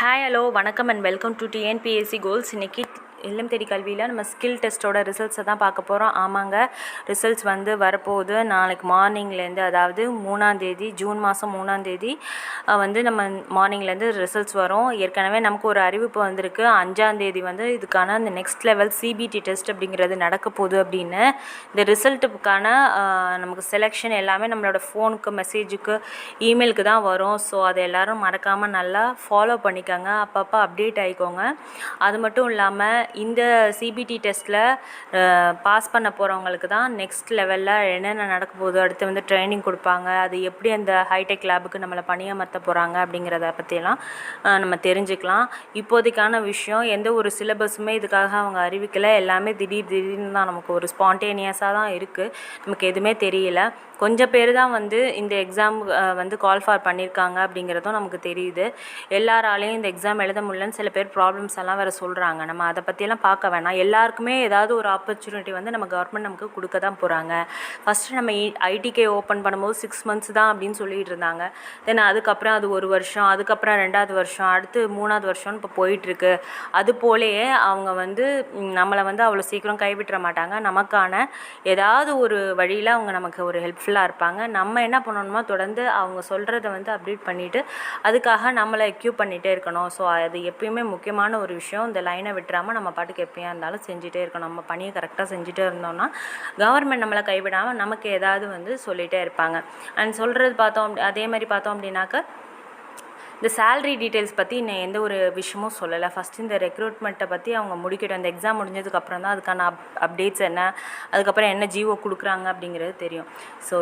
Hi hello வணக்கம் and welcome to TNPSC goals. இன்றைக்கி இல்லம் தேடி கல்வியில் நம்ம ஸ்கில் டெஸ்ட்டோட ரிசல்ட்ஸை தான் பார்க்க போகிறோம். ஆமாங்க, ரிசல்ட்ஸ் வந்து வரப்போகுது நாளைக்கு மார்னிங்லேருந்து, அதாவது 3ஆம் தேதி, ஜூன் மாதம் 3ஆம் தேதி வந்து நம்ம மார்னிங்லேருந்து ரிசல்ட்ஸ் வரும். ஏற்கனவே நமக்கு ஒரு அறிவிப்பு வந்திருக்கு. 5ஆம் தேதி வந்து இதுக்கான இந்த நெக்ஸ்ட் லெவல் சிபிடி டெஸ்ட் அப்படிங்கிறது நடக்க போகுது அப்படின்னு. இந்த ரிசல்ட்டுக்கான நமக்கு செலெக்ஷன் எல்லாமே நம்மளோட ஃபோனுக்கு, மெசேஜுக்கு, இமெயிலுக்கு தான் வரும். ஸோ அதை எல்லோரும் மறக்காமல் நல்லா ஃபாலோ பண்ணிக்கோங்க, அப்பப்போ அப்டேட் ஆகிக்கோங்க. அது மட்டும் இல்லாமல் இந்த சிபிடி டெஸ்ட்டில் பாஸ் பண்ண போகிறவங்களுக்கு தான் நெக்ஸ்ட் லெவலில் என்னென்ன நடக்க போகுது, அடுத்து வந்து ட்ரைனிங் கொடுப்பாங்க, அது எப்படி அந்த ஹைடெக் லேபுக்கு நம்மளை பணியமர்த்த போகிறாங்க அப்படிங்கிறத பற்றியெல்லாம் நம்ம தெரிஞ்சுக்கலாம். இப்போதைக்கான விஷயம், எந்த ஒரு சிலபஸுமே இதுக்காக அவங்க அறிவிக்கலை. எல்லாமே திடீர்னு தான், நமக்கு ஒரு ஸ்பான்டேனியஸாக தான் இருக்குது. நமக்கு எதுவுமே தெரியல. கொஞ்சம் பேர் தான் வந்து இந்த எக்ஸாம் வந்து கால்ஃபார் பண்ணியிருக்காங்க அப்படிங்கிறதும் நமக்கு தெரியுது. எல்லாராலையும் இந்த எக்ஸாம் எழுத முடியலன்னு சில பேர் ப்ராப்ளம்ஸ் எல்லாம் வேறு சொல்கிறாங்க. நம்ம அதை பற்றியெல்லாம் பார்க்க வேணாம். எல்லாருக்குமே ஏதாவது ஒரு ஆப்பர்ச்சுனிட்டி வந்து நம்ம கவர்மெண்ட் நமக்கு கொடுக்க தான் போகிறாங்க. ஃபஸ்ட்டு நம்ம ஐடிகே ஓப்பன் பண்ணும்போது 6 months தான் அப்படின்னு சொல்லிட்டு இருந்தாங்க. தென் அதுக்கப்புறம் அது 1 வருஷம், அதுக்கப்புறம் 2வது வருஷம், அடுத்து 3வது வருஷம்னு இப்போ போயிட்டுருக்கு. அது போலேயே அவங்க வந்து நம்மளை வந்து அவ்வளோ சீக்கிரம் கைவிட்டுற மாட்டாங்க. நமக்கான ஏதாவது ஒரு வழியில் அவங்க நமக்கு ஒரு ஹெல்ப்ஃபுல்லாக இருப்பாங்க. நம்ம என்ன பண்ணணுமோ தொடர்ந்து அவங்க சொல்கிறத வந்து அப்டேட் பண்ணிவிட்டு அதுக்காக நம்மளை எக்யூப் பண்ணிகிட்டே இருக்கணும். ஸோ அது எப்பயுமே முக்கியமான ஒரு விஷயம். இந்த லைனை விட்டுறாமல் நம்ம பாட்டுக்கு எப்பயா இருந்தாலும் செஞ்சுட்டே இருக்கணும். நம்ம பணியை கரெக்டாக செஞ்சுட்டே இருந்தோம்னா கவர்மெண்ட் நம்மளை கைவிடாமல் நமக்கு ஏதாவது வந்து சொல்லிகிட்டே இருப்பாங்க. அண்ட் சொல்கிறது பார்த்தோம், அதே மாதிரி பார்த்தோம் அப்படின்னாக்க இந்த சேலரி டீட்டெயில்ஸ் பற்றி நான் எந்த ஒரு விஷயமும் சொல்லலை. ஃபஸ்ட்டு இந்த ரெக்ரூட்மெண்ட்டை பற்றி அவங்க முடிக்கட்டும். இந்த எக்ஸாம் முடிஞ்சதுக்கப்புறம் தான் அதுக்கான அப்டேட்ஸ் என்ன, அதுக்கப்புறம் என்ன ஜிஓ கொடுக்குறாங்க அப்படிங்கிறது தெரியும். ஸோ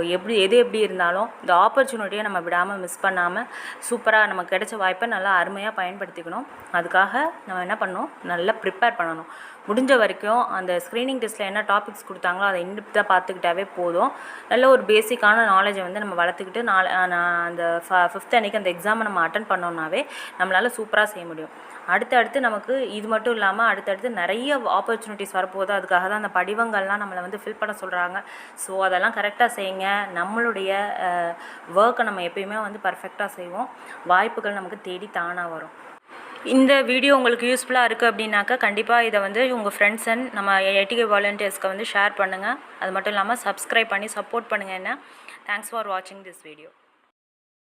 எது எப்படி இருந்தாலும் இந்த ஆப்பர்ச்சுனிட்டியை நம்ம விடாமல் மிஸ் பண்ணாமல் சூப்பராக நமக்கு கிடைச்ச வாய்ப்பை நல்லா அருமையாக பயன்படுத்திக்கணும். அதுக்காக நம்ம என்ன பண்ணணும், நல்லா ப்ரிப்பேர் பண்ணணும். முடிஞ்ச வரைக்கும் அந்த ஸ்க்ரீனிங் டெஸ்ட்டில் என்ன டாபிக்ஸ் கொடுத்தாங்களோ அதை இன்டெப்த்தாக பார்த்துக்கிட்டாவே போதும். நல்ல ஒரு பேசிக்கான நாலேஜை வந்து நம்ம வளர்த்துக்கிட்டு அந்த 5th அன்றைக்கி அந்த எக்ஸாமை நம்ம அட்டன் பண்ணோம்னாவே நம்மளால் சூப்பராக செய்ய முடியும். அடுத்தடுத்து நமக்கு இது மட்டும் இல்லாமல் அடுத்தடுத்து நிறைய ஆப்பர்ச்சுனிட்டிஸ் வரப்போகுது. அதுக்காக தான் அந்த படிவங்கள்லாம் நம்மளை வந்து ஃபில் பண்ண சொல்கிறாங்க. ஸோ அதெல்லாம் கரெக்டாக செய்யுங்க. நம்மளுடைய ஒர்க்கை நம்ம எப்பயுமே வந்து பர்ஃபெக்டாக செய்வோம். வாய்ப்புகள் நமக்கு தேடி தானாக வரும். இந்த வீடியோ உங்களுக்கு யூஸ்ஃபுல்லாக இருக்குது அப்படின்னாக்கா கண்டிப்பாக இதை வந்து உங்கள் ஃப்ரெண்ட்ஸ் அண்ட் நம்ம ஐடிகே வாலண்டியர்ஸ்க்கு வந்து ஷேர் பண்ணுங்கள். அது மட்டும் இல்லாமல் சப்ஸ்கிரைப் பண்ணி சப்போர்ட் பண்ணுங்கள். என்ன தேங்க்ஸ் ஃபார் வாட்சிங் திஸ் வீடியோ.